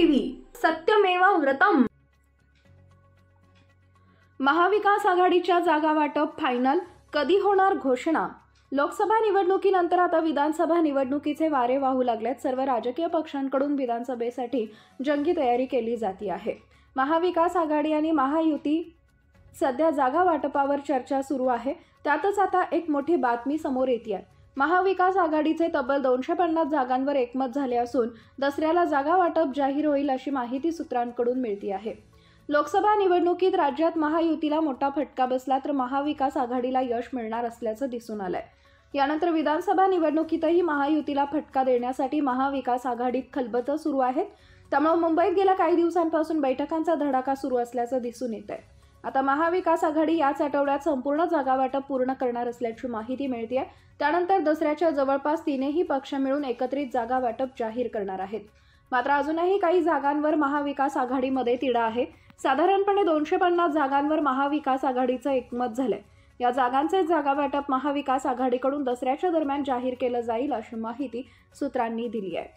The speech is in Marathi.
टीव्ही सत्यमेव व्रतम। महाविकास आघाडीच्या जागा वाटप फायनल, कधी होणार घोषणा? लोकसभा निवडणुकीनंतर आता विधानसभा निवडणुकीचे वारे वाहू लागलेत। सर्व राजकीय पक्षांकडून विधानसभेसाठी जंगी तयारी केली जाते आहे। महाविकास आघाडी आणि महायुती सध्या जागा वाटपावर चर्चा सुरू आहे। त्यातच आता एक मोठी बातमी समोर येते आहे। महाविकास आघाडीचे तब्बल 250 जागांवर एकमत झाले असून दसऱ्याला जागा वाटप जाहीर होईल अशी माहिती सूत्रांकडून मिळते आहे। लोकसभा निवडणुकीत राज्यात महायुतीला मोठा फटका बसला तर महाविकास आघाडीला यश मिळणार असल्याचं दिसून आलंय। यानंतर विधानसभा निवडणुकीतही महायुतीला फटका देण्यासाठी महाविकास आघाडीत खलबतं सुरू आहेत। त्यामुळे मुंबईत गेल्या काही दिवसांपासून बैठकांचा धडाका सुरू असल्याचं दिसून येत आहे। आता महाविकास आघाडी याच आठवड्यात संपूर्ण जागा वाटप पूर्ण करणार असल्याची माहिती मिळते। त्यानंतर दसऱ्याच्या जवळपास तीनही पक्ष मिळून एकत्रित जागा वाटप जाहीर करणार आहेत। मात्र अजूनही काही जागांवर महाविकास आघाडीमध्ये तिढा आहे। साधारणपणे 250 जागांवर महाविकास आघाडीचं एकमत झालंय। या जागांचे जागा वाटप महाविकास आघाडीकडून दसऱ्याच्या दरम्यान जाहीर केलं जाईल अशी माहिती सूत्रांनी दिली आहे।